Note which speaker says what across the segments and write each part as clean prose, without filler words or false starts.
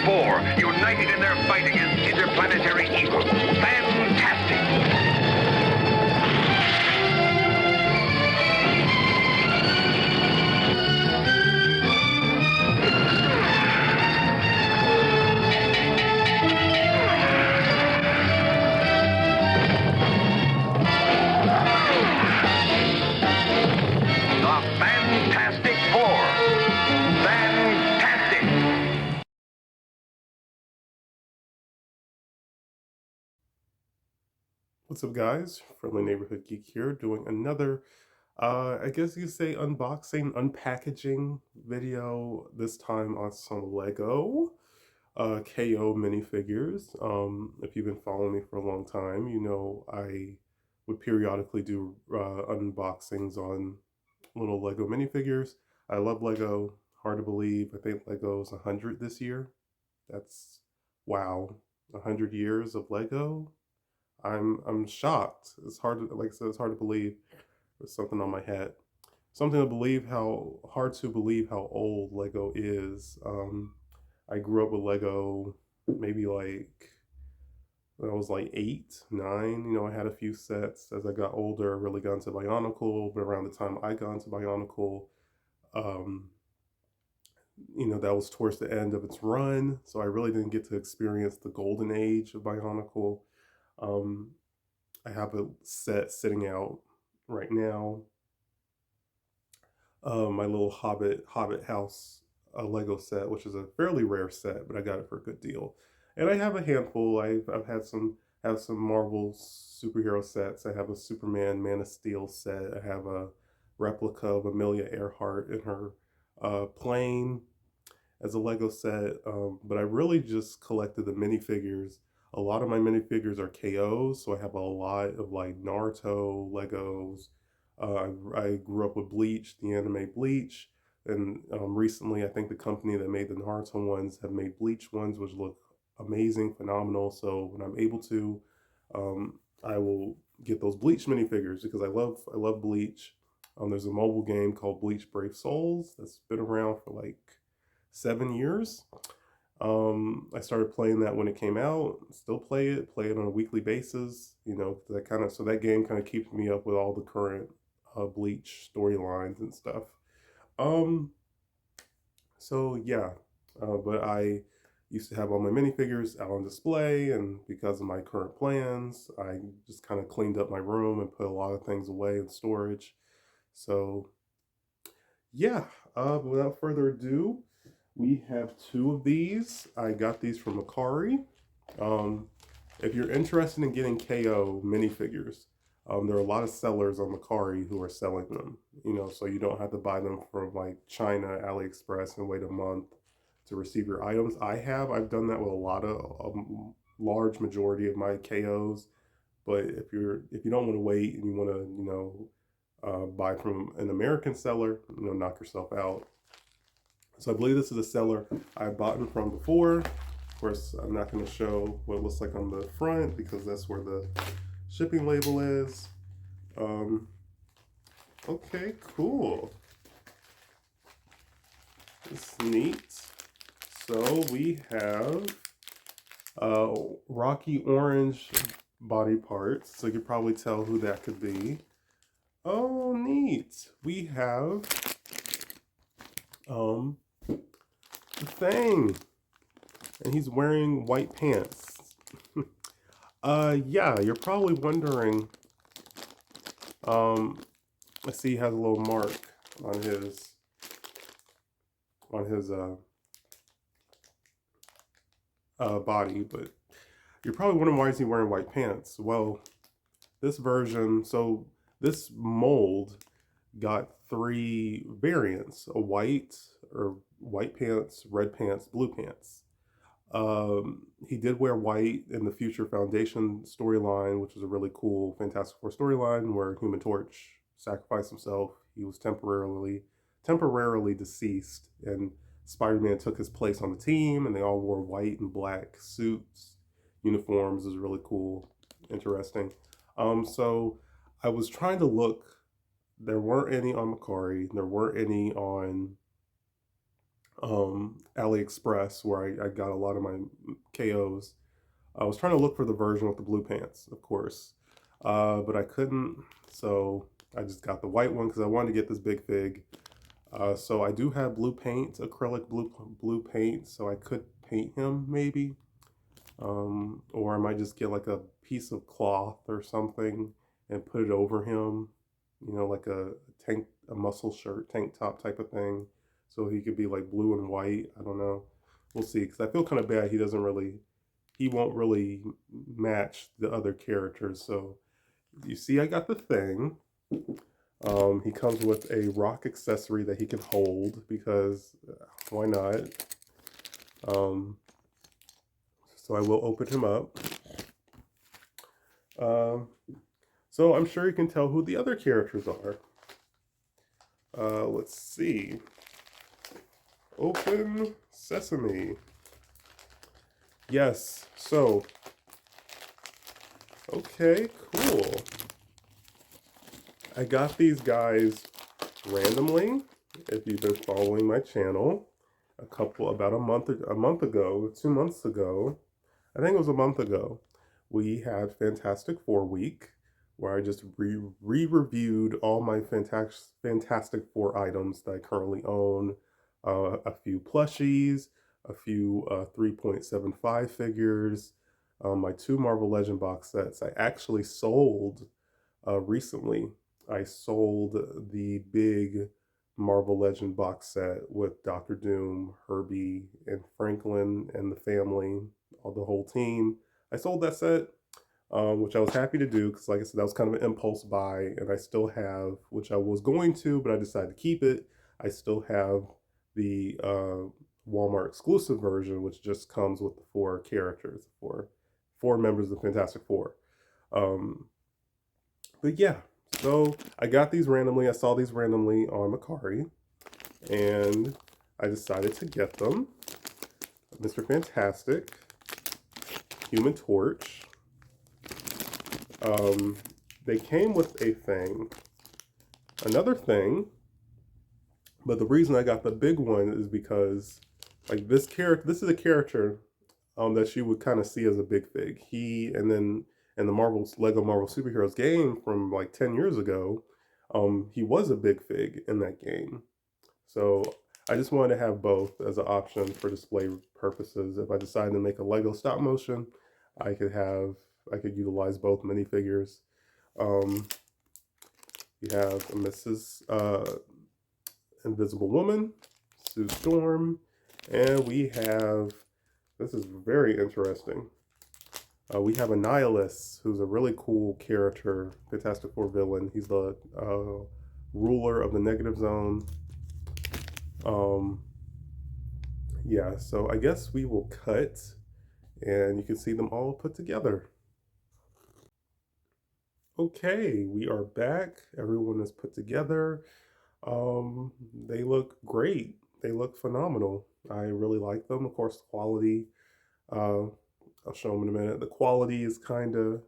Speaker 1: Four, united in their fight against interplanetary evil. Fantastic! Fantastic Four. Fantastic.
Speaker 2: What's up, guys? Friendly Neighborhood Geek here, doing another, I guess you could say, unboxing, unpackaging video, this time on some Lego KO minifigures. If you've been following me for a long time, you know I would periodically do unboxings on little Lego minifigures. I love Lego. Hard to believe. I think Lego's 100 this year. That's wow. 100 years of Lego. I'm shocked. It's hard to, like I said, it's hard to believe. There's something on my head. Something to believe how hard to believe how old Lego is. I grew up with Lego maybe like when I was like 8, 9. You know, I had a few sets. As I got older, I really got into Bionicle. But around the time I got into Bionicle, um, you know, that was towards the end of its run. So I really didn't get to experience the golden age of Bionicle. Um, I have a set sitting out right now. My little Hobbit house Lego set, which is a fairly rare set, but I got it for a good deal. And I have a handful. I've had some have some Marvel superhero sets. I have a Superman Man of Steel set. I have a replica of Amelia Earhart in her plane as a Lego set. But I really just collected the minifigures. A lot of my minifigures are KOs, so I have a lot of like Naruto Legos. I grew up with Bleach, the anime Bleach, and recently I think the company that made the Naruto ones have made Bleach ones, which look amazing, phenomenal. So when I'm able to, I will get those Bleach minifigures because I love Bleach. There's a mobile game called Bleach Brave Souls that's been around for like 7 years. I started playing that when it came out. Still play it on a weekly basis. You know, that game kind of keeps me up with all the current Bleach storylines and stuff. Um, so yeah, but I used to have all my minifigures out on display, and because of my current plans, I just kind of cleaned up my room and put a lot of things away in storage. So yeah, but without further ado, we have two of these. I got these from Macari. Um, if you're interested in getting KO minifigures, there are a lot of sellers on Macari who are selling them. You know, so you don't have to buy them from like China, AliExpress, and wait a month to receive your items. I've done that with a lot of large majority of my KOs. But if you don't want to wait and you want to, you know, buy from an American seller, you know, knock yourself out. So I believe this is a seller I've bought them from before. Of course, I'm not going to show what it looks like on the front because that's where the shipping label is. Okay, cool. It's neat. So we have rocky orange body parts. So you can probably tell who that could be. Oh, neat. We have the Thing, and he's wearing white pants. Yeah, you're probably wondering. Um, I see he has a little mark on his on his body, but you're probably wondering why is he wearing white pants? Well, this version, so this mold got three variants: a white or white pants, red pants, blue pants. He did wear white in the Future Foundation storyline, which was a really cool Fantastic Four storyline where Human Torch sacrificed himself. He was temporarily deceased, and Spider-Man took his place on the team, and they all wore white and black suits, uniforms. It was really cool, interesting. So I was trying to look. There weren't any on Macari. There weren't any on AliExpress where I got a lot of my KOs. I was trying to look for the version with the blue pants, of course, but I couldn't. So I just got the white one because I wanted to get this big fig. So I do have blue paint, acrylic blue paint, so I could paint him maybe, or I might just get like a piece of cloth or something and put it over him, like a muscle shirt, tank top type of thing, so he could be like blue and white. I don't know. We'll see, because I feel kind of bad. He won't really match the other characters. So you see, I got the thing. He comes with a rock accessory that he can hold because why not? Um, so I will open him up. Um, so I'm sure you can tell who the other characters are. Let's see. Open Sesame. Yes, so, okay, cool. I got these guys randomly, if you've been following my channel, about a month ago, 2 months ago, I think it was a month ago, we had Fantastic Four week, where I just re-reviewed all my Fantastic Four items that I currently own, a few plushies, a few 3.75 figures, my 2 Marvel Legend box sets. I actually sold recently. I sold the big Marvel Legend box set with Doctor Doom, Herbie, and Franklin and the family, the whole team. I sold that set, which I was happy to do because, like I said, that was kind of an impulse buy, and I still have, which I was going to, but I decided to keep it. I still have the Walmart exclusive version, which just comes with the 4 characters, four members of the Fantastic Four. Um, but yeah, so I got these randomly. I saw these randomly on Macari, and I decided to get them. Mr. Fantastic, Human Torch. They came with a thing, another thing, but the reason I got the big one is because, like, this is a character that you would kind of see as a big fig. And then in the Lego Marvel Superheroes game from like 10 years ago, he was a big fig in that game. So I just wanted to have both as an option for display purposes. If I decided to make a Lego stop motion, I could utilize both minifigures. You have Mrs. Invisible Woman, Sue Storm, and we have, this is very interesting. We have Annihilus, who's a really cool character, Fantastic Four villain. He's the ruler of the Negative Zone. Yeah, so I guess we will cut, and you can see them all put together. Okay, we are back. Everyone is put together. They look great. They look phenomenal. I really like them. Of course, the quality, I'll show them in a minute. The quality is kind of,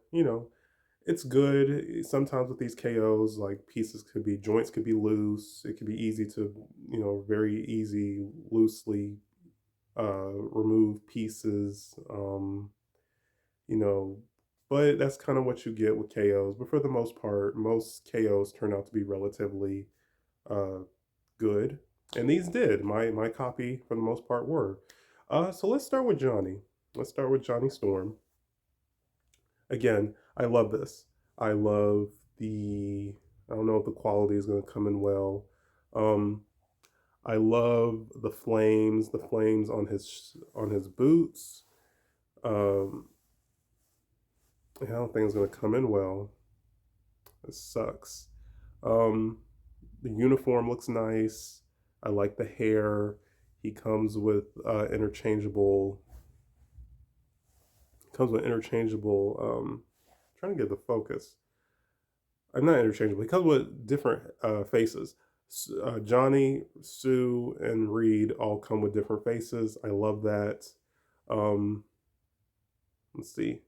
Speaker 2: it's good. Sometimes with these KOs, like joints could be loose. It could be easy to, very easy, loosely remove pieces. You know, but that's kind of what you get with KOs. But for the most part, most KOs turn out to be relatively uh, good, and these did. My copy for the most part were. So let's start with Johnny. Let's start with Johnny Storm. Again, I love this. I love the. I don't know if the quality is going to come in well. Um, I love the flames on his boots. Um, I don't think it's going to come in well. It sucks. Um, the uniform looks nice. I like the hair. He comes with interchangeable. Trying to get the focus. I'm not interchangeable. He comes with different faces. Johnny, Sue, and Reed all come with different faces. I love that. Um, let's see.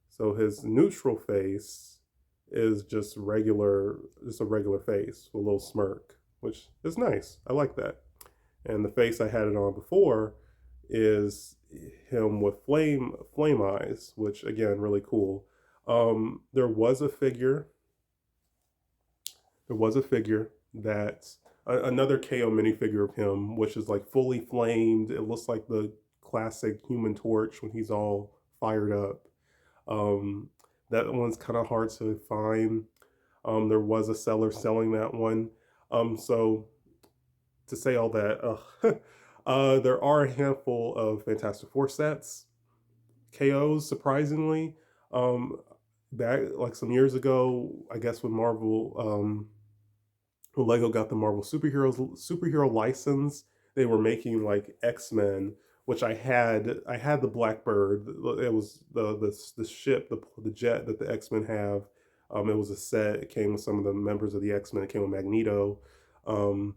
Speaker 2: So his neutral face is just a regular face with a little smirk, which is nice. I like that. And the face I had it on before is him with flame eyes, which again, really cool. There was a figure. There was a figure that another KO minifigure of him, which is like fully flamed. It looks like the classic Human Torch when he's all fired up. Um, that one's kind of hard to find. There was a seller selling that one. So to say all that, there are a handful of Fantastic Four sets, KOs, surprisingly. Um, Back like some years ago, I guess when when Lego got the Marvel superhero license, they were making like X-Men, which I had the Blackbird. It was the ship, the jet that the X-Men have. It was a set. It came with some of the members of the X-Men. It came with Magneto. Um,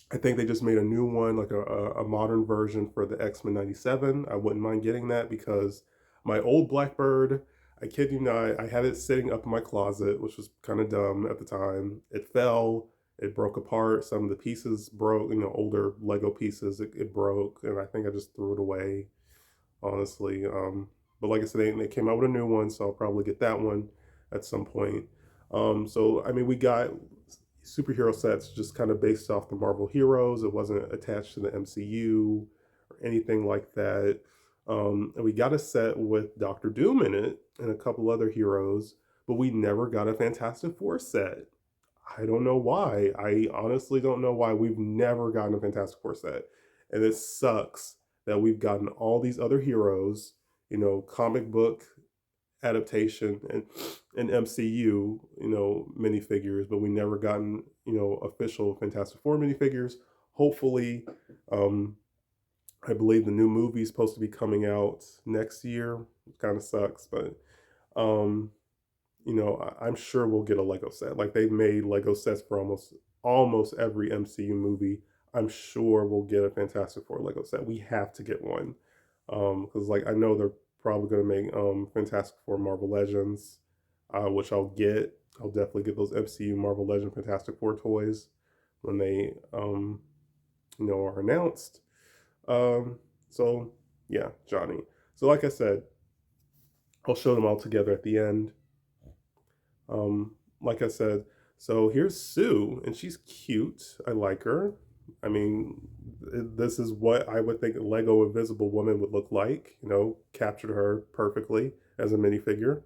Speaker 2: I think they just made a new one, like a modern version for the X-Men 97. I wouldn't mind getting that because my old Blackbird, I kid you not, I had it sitting up in my closet, which was kind of dumb at the time. It fell, it broke apart. Some of the pieces broke, older Lego pieces, it broke, and I think I just threw it away, honestly. But like I said, they came out with a new one, so I'll probably get that one at some point. So, I mean, we got superhero sets just kind of based off the Marvel heroes. It wasn't attached to the MCU or anything like that. And we got a set with Doctor Doom in it and a couple other heroes, but we never got a Fantastic Four set. I don't know why. I honestly don't know why we've never gotten a Fantastic Four set. And it sucks that we've gotten all these other heroes, comic book adaptation and MCU, minifigures, but we never gotten, official Fantastic Four minifigures. Hopefully, um, I believe the new movie is supposed to be coming out next year. It kind of sucks, but um, I'm sure we'll get a Lego set. Like they've made Lego sets for almost every MCU movie. I'm sure we'll get a Fantastic Four Lego set. We have to get one because like I know they're probably going to make Fantastic Four Marvel Legends, which I'll get. I'll definitely get those MCU Marvel Legend Fantastic Four toys when they are announced. Um, so yeah, Johnny. So like I said, I'll show them all together at the end. Like I said, so here's Sue, and she's cute. I like her. I mean, this is what I would think a Lego Invisible Woman would look like. Captured her perfectly as a minifigure.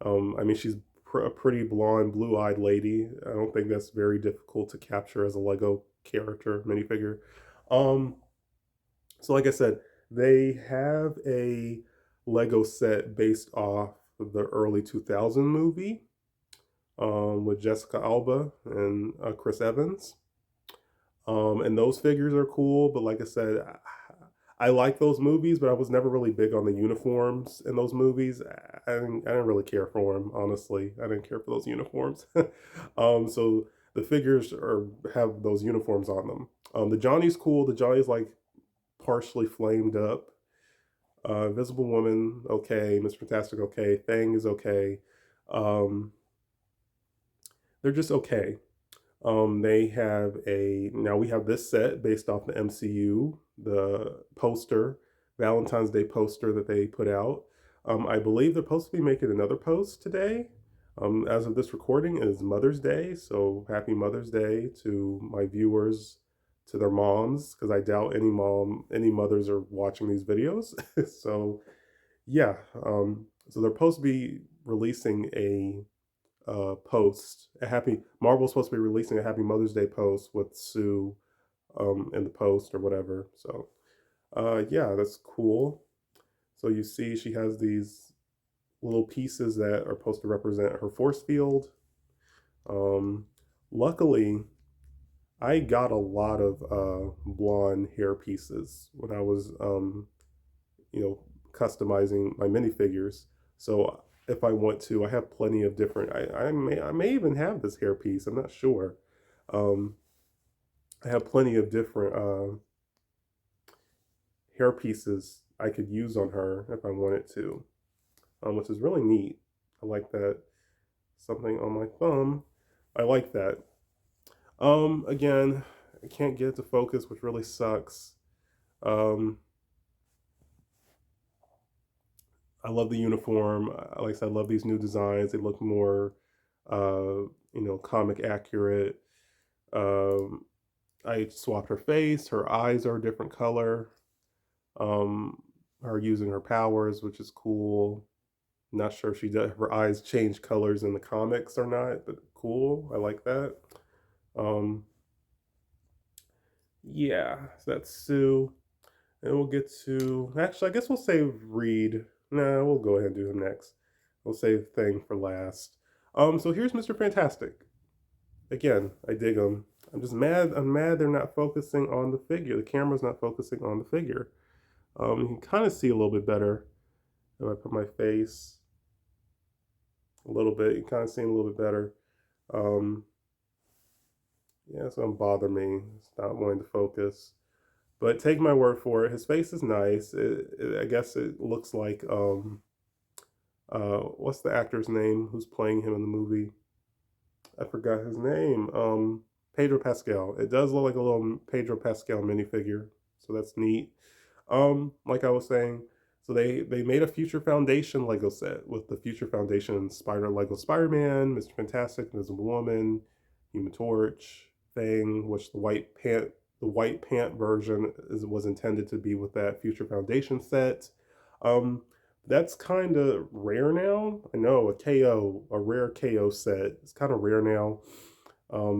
Speaker 2: I mean, she's a pretty blonde, blue-eyed lady. I don't think that's very difficult to capture as a Lego character minifigure. Um, so like I said, they have a Lego set based off the early 2000 movie with Jessica Alba and Chris Evans. And those figures are cool, but like I said, I like those movies, but I was never really big on the uniforms in those movies. I didn't really care for them, honestly. I didn't care for those uniforms. So the figures have those uniforms on them. The Johnny's cool. The Johnny's like partially flamed up. Invisible Woman, okay. Miss Fantastic, okay. Thing is okay. Um, they're just okay. They have now we have this set based off the MCU, the poster, Valentine's Day poster that they put out. I believe they're supposed to be making another post today. As of this recording, it is Mother's Day, so happy Mother's Day to my viewers, to their moms, because I doubt any mothers are watching these videos. So yeah, so they're supposed to be releasing a post. Marvel's supposed to be releasing a Happy Mother's Day post with Sue in the post or whatever. So yeah, that's cool. So you see she has these little pieces that are supposed to represent her force field. Um, Luckily, I got a lot of blonde hair pieces when I was you know, customizing my minifigures. So if I want to, I have plenty of different. I may even have this hair piece. I'm not sure. Um, I have plenty of different hair pieces I could use on her if I wanted to, which is really neat. I like that. Something on my thumb. I like that. Again, I can't get it to focus, which really sucks. Um, I love the uniform. Like I said, I love these new designs. They look more, comic accurate. Um, I swapped her face. Her eyes are a different color. Um, her using her powers, which is cool. Not sure if she does her eyes change colors in the comics or not, but cool. I like that. Um, yeah, so that's Sue. And we'll get to actually I guess we'll save Reed. Nah, we'll go ahead and do him next. We'll save Thing for last. So here's Mr. Fantastic. Again, I dig him. I'm mad they're not focusing on the figure. The camera's not focusing on the figure. You can kind of see a little bit better if I put my face a little bit. You can kind of see him a little bit better. Um, yeah, it's gonna bother me. It's not wanting to focus. But take my word for it, his face is nice. I guess it looks like what's the actor's name who's playing him in the movie? I forgot his name. Pedro Pascal. It does look like a little Pedro Pascal minifigure, so that's neat. Like I was saying, so they made a Future Foundation Lego set with the Future Foundation Lego Spider-Man, Mr. Fantastic, Invisible Woman, Human Torch, Thing, which the white pant version was intended to be with that Future Foundation set. Um, that's kind of rare now. I know a rare KO set. It's kind of rare now.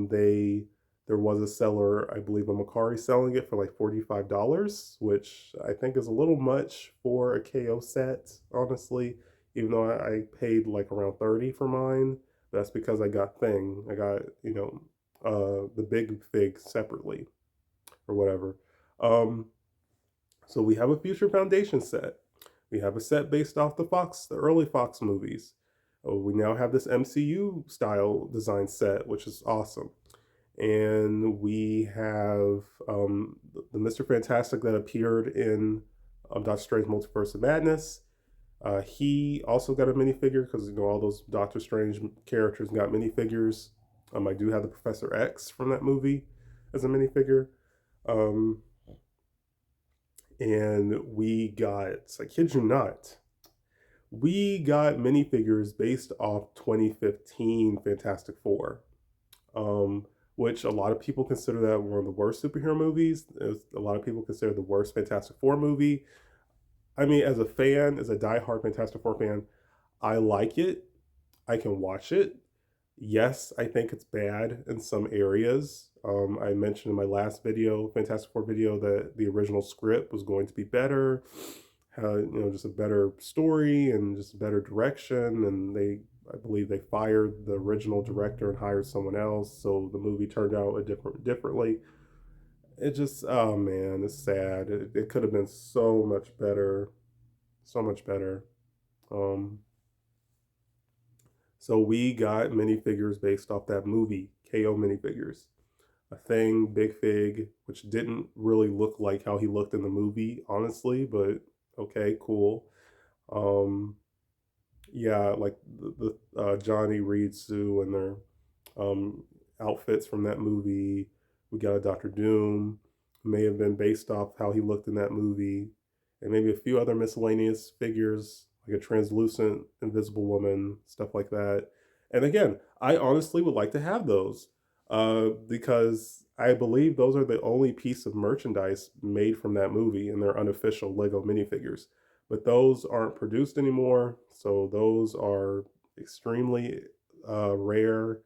Speaker 2: They there was a seller, I believe, a Macari selling it for like $45, which I think is a little much for a KO set, honestly. Even though I paid like around 30 for mine, that's because I got Thing. I got the big fig separately or whatever. Um, so we have a Future Foundation set. We have a set based off the early Fox movies. We now have this MCU style design set, which is awesome. And we have the Mr. Fantastic that appeared in Doctor Strange Multiverse of Madness. He also got a minifigure because all those Doctor Strange characters got minifigures. I do have the Professor X from that movie as a minifigure. Um, and we got, I kid you not, we got minifigures based off 2015 Fantastic Four, um, which a lot of people consider that one of the worst superhero movies. A lot of people consider the worst Fantastic Four movie. I mean, as a fan, as a diehard Fantastic Four fan, I like it. I can watch it. Yes, I think it's bad in some areas. I mentioned in my last video, Fantastic Four video, that the original script was going to be better, just a better story and just better direction. And I believe they fired the original director and hired someone else, so the movie turned out differently. It just, oh man, it's sad. It could have been so much better, so much better. Um, So we got minifigures based off that movie, KO minifigures. A Thing, Big Fig, which didn't really look like how he looked in the movie, honestly, but okay, cool. Um, yeah, like the Johnny Reed Sue and their um, outfits from that movie. We got a Doctor Doom, may have been based off how he looked in that movie, and maybe a few other miscellaneous figures like a translucent Invisible Woman, stuff like that. And again, I honestly would like to have those because I believe those are the only piece of merchandise made from that movie, and they're unofficial Lego minifigures. But those aren't produced anymore, so those are extremely rare.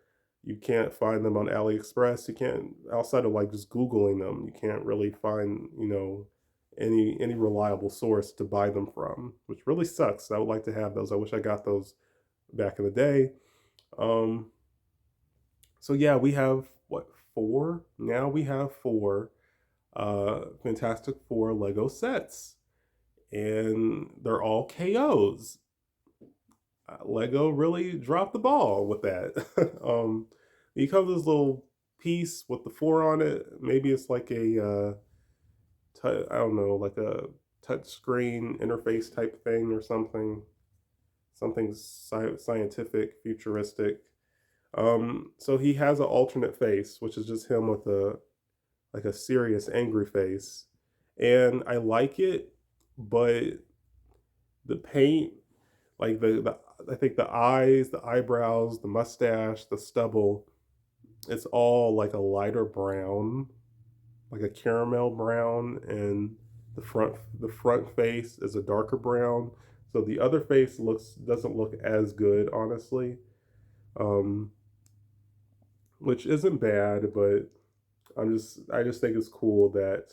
Speaker 2: You can't find them on AliExpress. You can't, outside of like just Googling them, you can't really find, any reliable source to buy them from, which really sucks. I would like to have those. I wish I got those back in the day. Um, so yeah, we have what, four? Now we have four Fantastic Four Lego sets, and they're all KOs. Lego really dropped the ball with that. It comes this little piece with the four on it. Maybe it's like I don't know, like a touch screen interface type thing or something scientific, futuristic. So he has an alternate face, which is just him with like a serious angry face, and I like it, but the paint, like the I think the eyes, the eyebrows, the mustache, the stubble, it's all like a lighter brown, like a caramel brown, and the front face is a darker brown. So the other face doesn't look as good, honestly. Um, which isn't bad, but I just think it's cool that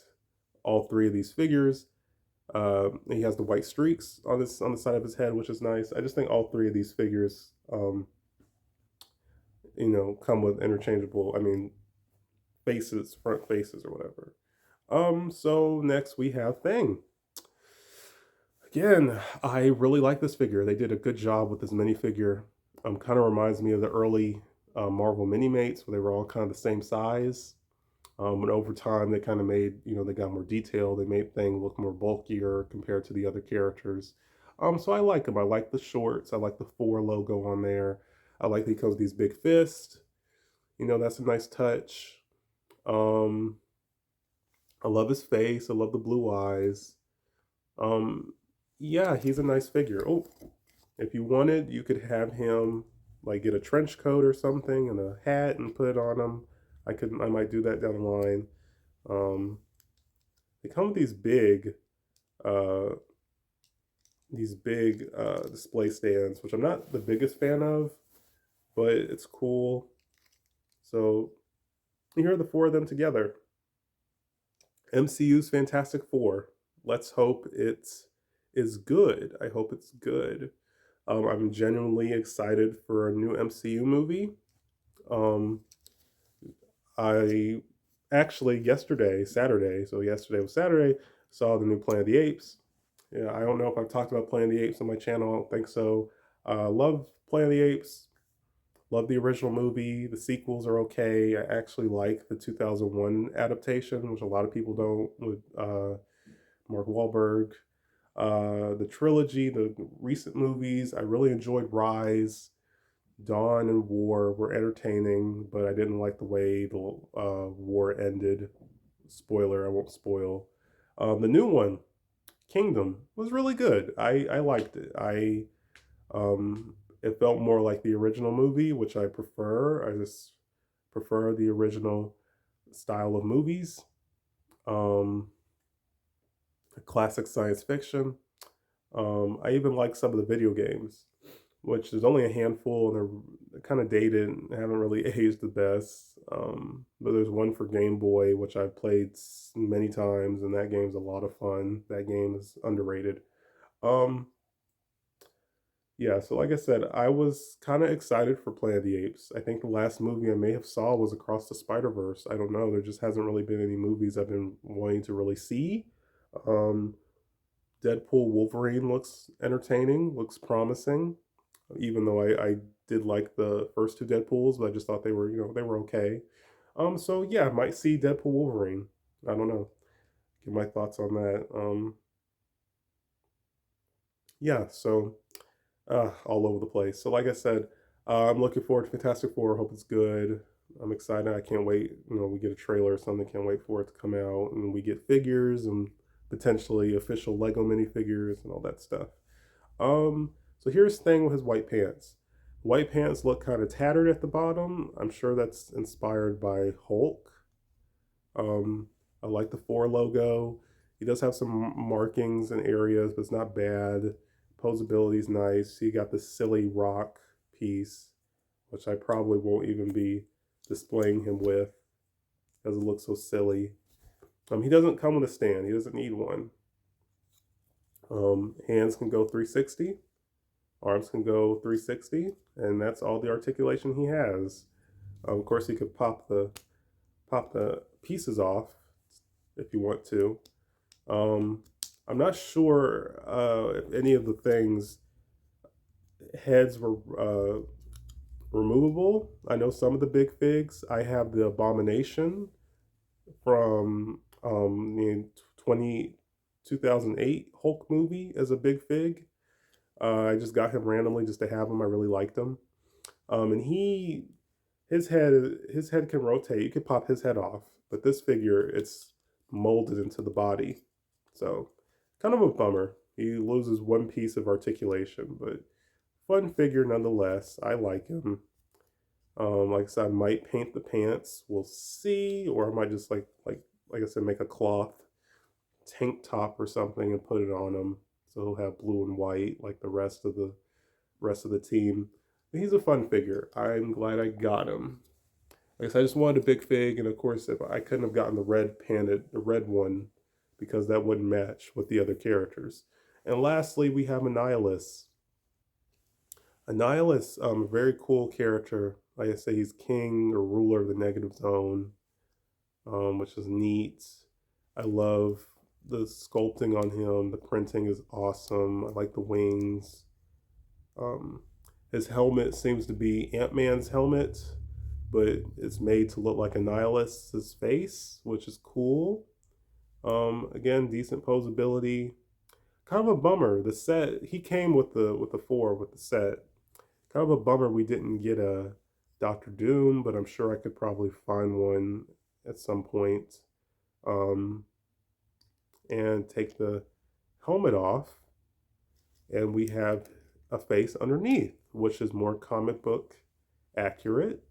Speaker 2: all three of these figures. He has the white streaks on the side of his head, which is nice. I just think all three of these figures, come with interchangeable. I mean, faces, front faces, or whatever. So next we have Thing. Again, I really like this figure. They did a good job with this minifigure. Kind of reminds me of the early Marvel Mini-Mates where they were all kind of the same size. But over time, they kind of made, they got more detail. They made Thing look more bulkier compared to the other characters. So I like them. I like the shorts. I like the 4 logo on there. I like that he comes with these big fists. That's a nice touch. Um, I love his face. I love the blue eyes. Um, yeah, he's a nice figure. Oh, if you wanted, you could have him like get a trench coat or something and a hat and put it on him. I might do that down the line. Um, they come with uh, these big display stands, which I'm not the biggest fan of, but it's cool. So here are the 4 of them together. MCU's Fantastic Four. Let's hope it is good. I hope it's good. I'm genuinely excited for a new MCU movie. Um, I actually yesterday, Saturday, so yesterday was Saturday, saw the new Planet of the Apes. Yeah, I don't know if I've talked about Planet of the Apes on my channel. I don't think so. Love Planet of the Apes. Love the original movie. The sequels are okay. I actually like the 2001 adaptation, which a lot of people don't, with Mark Wahlberg. The trilogy, the recent movies, I really enjoyed Rise. Dawn and War were entertaining, but I didn't like the way the war ended. Spoiler, I won't spoil. The new one, Kingdom, was really good. I liked it. It felt more like the original movie, which I prefer. I just prefer the original style of movies. Um, Classic science fiction. I even like some of the video games, which there's only a handful and they're kind of dated and haven't really aged the best. But there's one for Game Boy, which I've played many times, and that game's a lot of fun. That game is underrated. Um, yeah, so like I said, I was kind of excited for Planet of the Apes. I think the last movie I may have saw was Across the Spider-Verse. I don't know. There just hasn't really been any movies I've been wanting to really see. Um, Deadpool Wolverine looks entertaining, looks promising, even though I did like the first 2 Deadpools, but I just thought they were okay. So yeah, I might see Deadpool Wolverine. I don't know. Give my thoughts on that. Yeah, so all over the place. So like I said, I'm looking forward to Fantastic Four. Hope it's good. I'm excited. I can't wait. We get a trailer or something. Can't wait for it to come out, and we get figures and potentially official Lego minifigures and all that stuff. So here's Thing with his white pants. White pants look kind of tattered at the bottom. I'm sure that's inspired by Hulk. Um, I like the 4 logo. He does have some markings and areas, but it's not bad. Posability is nice. He got this silly rock piece, which I probably won't even be displaying him with because it looks so silly. He doesn't come with a stand. He doesn't need one. Hands can go 360. Arms can go 360, and that's all the articulation he has. Of course, he could pop the pieces off if you want to. I'm not sure if any of the things heads were removable. I know some of the big figs. I have the Abomination from the 2008 Hulk movie as a big fig. I just got him randomly just to have him. I really liked him. And his head can rotate. You could pop his head off. but this figure, it's molded into the body. So kind of a bummer. He loses one piece of articulation, but fun figure nonetheless. I like him. Like I said, I might paint the pants. We'll see, or I might just like I said, make a cloth tank top or something and put it on him, so he'll have blue and white like the rest of the team. But he's a fun figure. I'm glad I got him. Like I said, I just wanted a big fig, and of course, if I couldn't have gotten the red one, because that wouldn't match with the other characters. And lastly, we have Annihilus. Annihilus, a very cool character. Like I say, he's king or ruler of the negative zone, which is neat. I love the sculpting on him. The printing is awesome. I like the wings. Um, his helmet seems to be Ant-Man's helmet, but it's made to look like Annihilus's face, which is cool. Again, decent posability. Kind of a bummer. The set, he came with the four with the set. Kind of a bummer we didn't get a Doctor Doom, but I'm sure I could probably find one at some point. And take the helmet off, and we have a face underneath, which is more comic book accurate,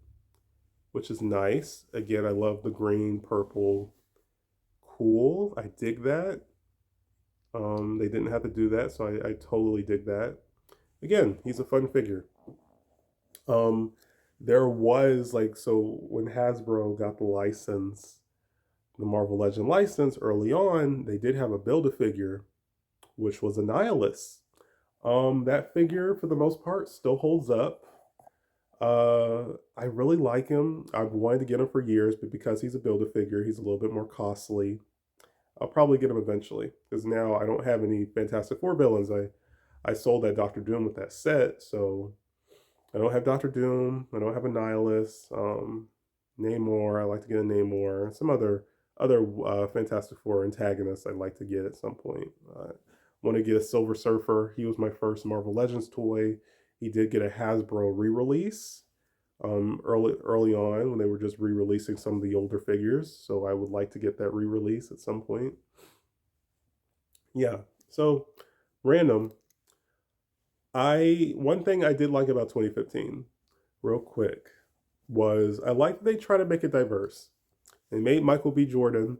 Speaker 2: which is nice. Again, I love the green, purple, cool. I dig that. They didn't have to do that, so I totally dig that. Again, he's a fun figure. There was so when Hasbro got the license, the Marvel Legend license early on, they did have a Build-A-Figure, which was Annihilus. That figure, for the most part, still holds up. I really like him. I've wanted to get him for years, but because he's a Build-A-Figure, he's a little bit more costly. I'll probably get him eventually, because now I don't have any Fantastic Four villains. I sold that Doctor Doom with that set, so I don't have Doctor Doom. I don't have Annihilus. Namor. I like to get a Namor. Some other Fantastic Four antagonists I'd like to get at some point. Want to get a Silver Surfer. He was my first Marvel Legends toy. He did get a Hasbro re-release early on when they were just re-releasing some of the older figures. So I would like to get that re-release at some point. Yeah. So random. One thing I did like about 2015, real quick, was I like that they try to make it diverse. They made Michael B. Jordan,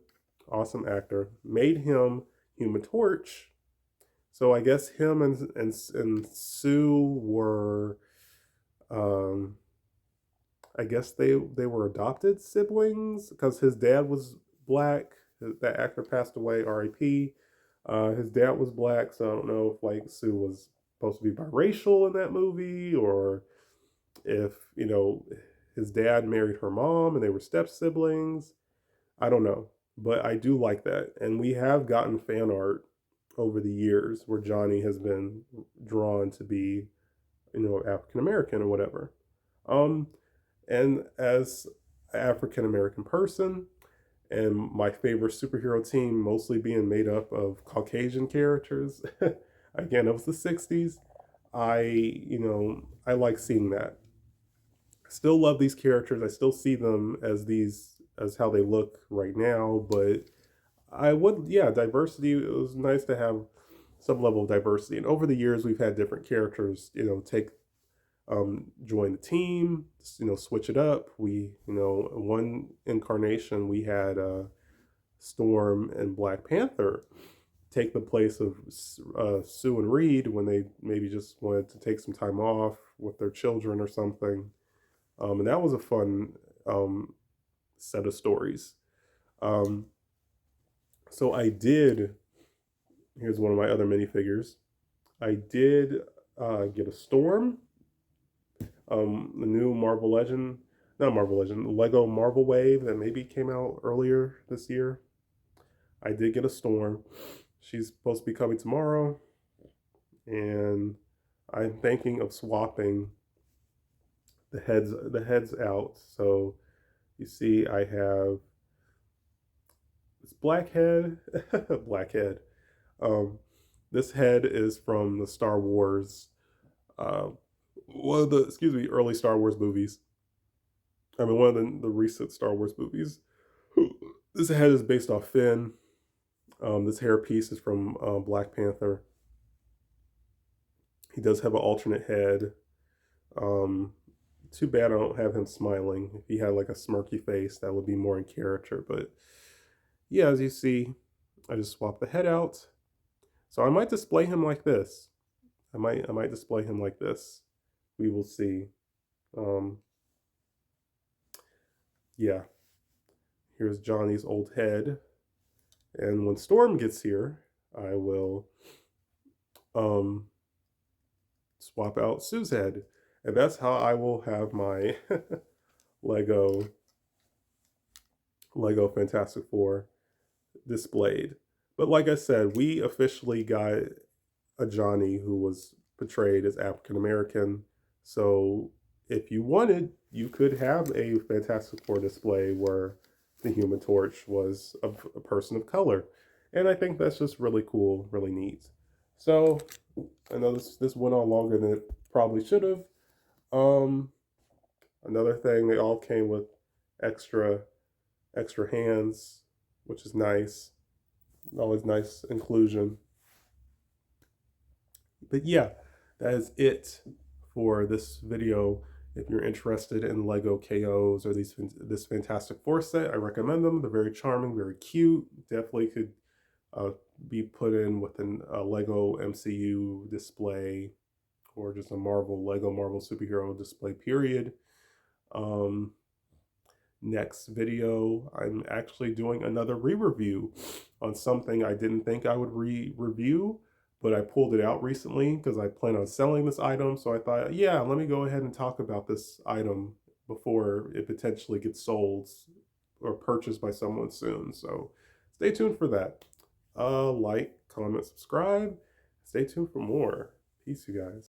Speaker 2: awesome actor, made him Human Torch. So I guess him and Sue were, I guess they were adopted siblings, because his dad was black. That actor passed away, R.I.P. His dad was black, so I don't know if Sue was supposed to be biracial in that movie, or if his dad married her mom and they were step siblings. I don't know, but I do like that, and we have gotten fan art over the years where Johnny has been drawn to be, African American or whatever. And as an African American person, and my favorite superhero team mostly being made up of Caucasian characters, again, it was the 60s. I like seeing that. I still love these characters. I still see them as how they look right now, but diversity. It was nice to have some level of diversity. And over the years, we've had different characters, join the team, switch it up. One incarnation, we had Storm and Black Panther take the place of Sue and Reed when they maybe just wanted to take some time off with their children or something. And that was a fun set of stories. So here's one of my other minifigures. I did get a Storm, the new Lego Marvel Wave that maybe came out earlier this year. I did get a Storm. She's supposed to be coming tomorrow, and I'm thinking of swapping the heads out. So you see, I have this black head. Black head. This head is from the Star Wars, early Star Wars movies. One of the recent Star Wars movies. This head is based off Finn. This hair piece is from Black Panther. He does have an alternate head. Um, Too bad I don't have him smiling. If he had like a smirky face, that would be more in character. But yeah, as you see, I just swapped the head out. So I might display him like this. I might display him like this. We will see. Um, yeah, here's Johnny's old head. And when Storm gets here, I will um, swap out Sue's head. And that's how I will have my Lego Fantastic Four displayed. But like I said, we officially got a Johnny who was portrayed as African American. So if you wanted, you could have a Fantastic Four display where the Human Torch was a person of color. And I think that's just really cool, really neat. So I know this went on longer than it probably should have. Another thing, they all came with extra hands, which is nice. Always nice inclusion. But yeah, that is it for this video. If you're interested in Lego KOs or this Fantastic Four set, I recommend them. They're very charming, very cute. Definitely could be put in with a Lego MCU display or just a Lego Marvel superhero display, period. Next video, I'm actually doing another re-review on something I didn't think I would review, but I pulled it out recently because I plan on selling this item. So I thought, yeah, let me go ahead and talk about this item before it potentially gets sold or purchased by someone soon. So stay tuned for that. Like, comment, subscribe. Stay tuned for more. Peace, you guys.